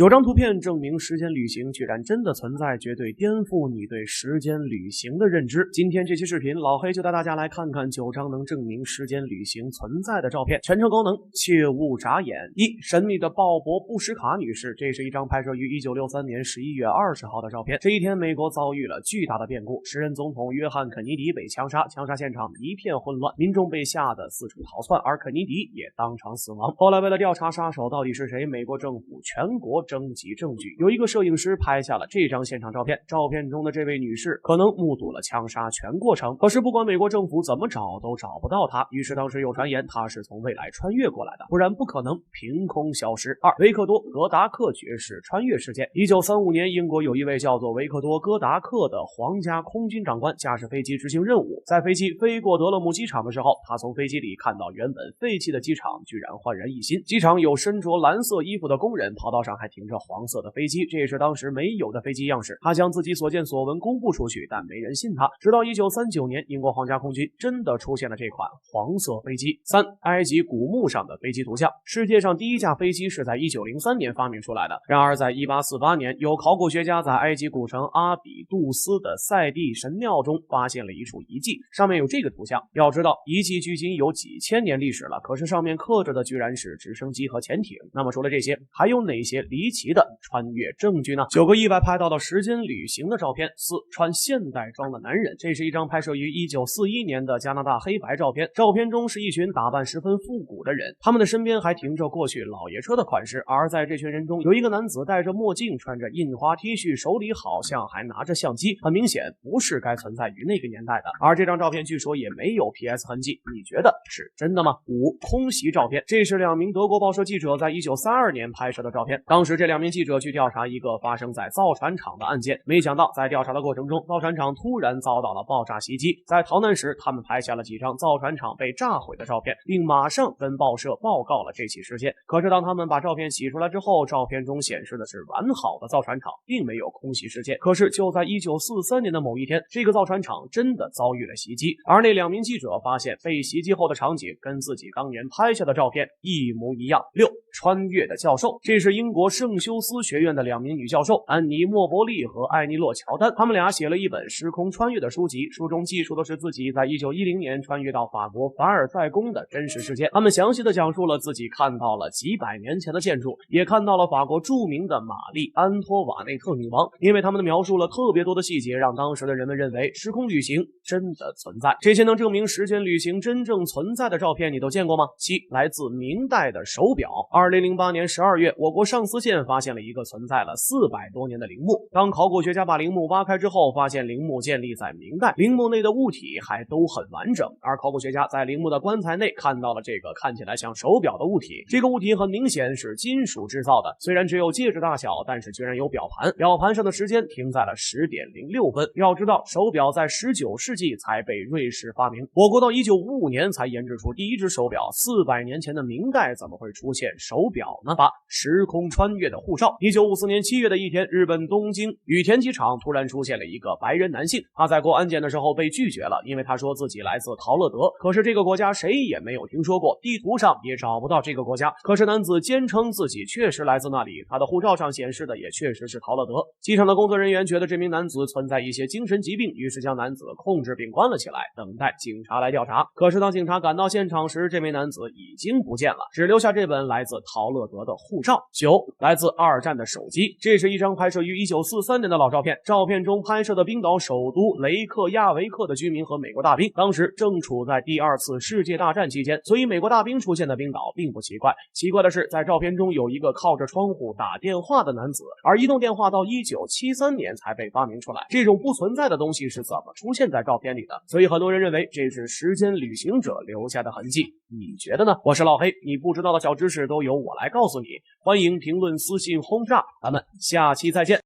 9张图片证明时间旅行居然真的存在，绝对颠覆你对时间旅行的认知。今天这期视频，老黑就带大家来看看9张能证明时间旅行存在的照片，全程高能，切勿眨眼。神秘的鲍勃·布什卡女士，这是一张拍摄于1963年11月20号的照片。这一天，美国遭遇了巨大的变故，时任总统约翰·肯尼迪被枪杀，枪杀现场一片混乱，民众被吓得四处逃窜，而肯尼迪也当场死亡。后来为了调查杀手到底是谁，美国政府全国征集证据，有一个摄影师拍下了这张现场照片。照片中的这位女士可能目睹了枪杀全过程，可是不管美国政府怎么找都找不到她。于是当时有传言她是从未来穿越过来的，不然不可能凭空消失。维克多·戈达克爵士穿越事件。1935年，英国有一位叫做维克多·戈达克的皇家空军长官驾驶飞机执行任务，在飞机飞过德勒姆机场的时候，他从飞机里看到原本废弃的机场居然焕然一新，机场有身着蓝色衣服的工人，跑道上还停着黄色的飞机，这也是当时没有的飞机样式。他将自己所见所闻公布出去，但没人信他。直到1939年，英国皇家空军真的出现了这款黄色飞机。埃及古墓上的飞机图像。世界上第一架飞机是在1903年发明出来的，然而在1848年，有考古学家在埃及古城阿比杜斯的塞蒂神庙中发现了一处遗迹，上面有这个图像。要知道，遗迹距今有几千年历史了，可是上面刻着的居然是直升机和潜艇。那么除了这些，还有哪些离奇的穿越证据呢？9个意外拍到了时间旅行的照片。穿现代装的男人。这是一张拍摄于1941年的加拿大黑白照片，照片中是一群打扮十分复古的人，他们的身边还停着过去老爷车的款式，而在这群人中有一个男子戴着墨镜，穿着印花 T 恤，手里好像还拿着相机，很明显不是该存在于那个年代的。而这张照片据说也没有 PS 痕迹，你觉得是真的吗？空袭照片。这是2名德国报社记者在1932年拍摄的照片，当时这2名记者去调查一个发生在造船厂的案件，没想到在调查的过程中，造船厂突然遭到了爆炸袭击，在逃难时他们拍下了几张造船厂被炸毁的照片，并马上跟报社报告了这起事件。可是当他们把照片洗出来之后，照片中显示的是完好的造船厂，并没有空袭事件。可是就在1943年的某一天，这个造船厂真的遭遇了袭击，而那2名记者发现被袭击后的场景跟自己当年拍下的照片一模一样。穿越的教授。这是英国圣休斯学院的2名女教授，安妮·莫伯利和艾妮洛·乔丹，他们俩写了一本时空穿越的书籍，书中记述的是自己在1910年穿越到法国凡尔赛宫的真实事件。他们详细的讲述了自己看到了几百年前的建筑，也看到了法国著名的玛丽·安托瓦内特女王，因为他们的描述了特别多的细节，让当时的人们认为时空旅行真的存在。这些能证明时间旅行真正存在的照片你都见过吗？7来自明代的手表。2008年12月，我国上思县发现了一个存在了400多年的陵墓。当考古学家把陵墓挖开之后，发现陵墓建立在明代，陵墓内的物体还都很完整，而考古学家在陵墓的棺材内看到了这个看起来像手表的物体。这个物体很明显是金属制造的，虽然只有戒指大小，但是居然有表盘，表盘上的时间停在了10点06分。要知道，手表在19世纪才被瑞士发明，我国到1955年才研制出第一只手表，400年前的明代怎么会出现手表呢？时空穿越的护照。1954年7月的一天，日本东京羽田机场突然出现了一个白人男性，他在过安检的时候被拒绝了，因为他说自己来自陶乐德，可是这个国家谁也没有听说过，地图上也找不到这个国家。可是男子坚称自己确实来自那里，他的护照上显示的也确实是陶乐德。机场的工作人员觉得这名男子存在一些精神疾病，于是将男子控制并关了起来，等待警察来调查。可是当警察赶到现场时，这名男子已经不见了，只留下这本来自陶乐德的护照。9来自2战的手机。这是一张拍摄于1943年的老照片，照片中拍摄的冰岛首都雷克雅维克的居民和美国大兵当时正处在第2次世界大战期间，所以美国大兵出现在冰岛并不奇怪。奇怪的是，在照片中有一个靠着窗户打电话的男子，而移动电话到1973年才被发明出来，这种不存在的东西是怎么出现在照片里的？所以很多人认为这是时间旅行者留下的痕迹，你觉得呢？我是老黑，你不知道的小知识都由我来告诉你，欢迎评论私信轰炸，咱们下期再见。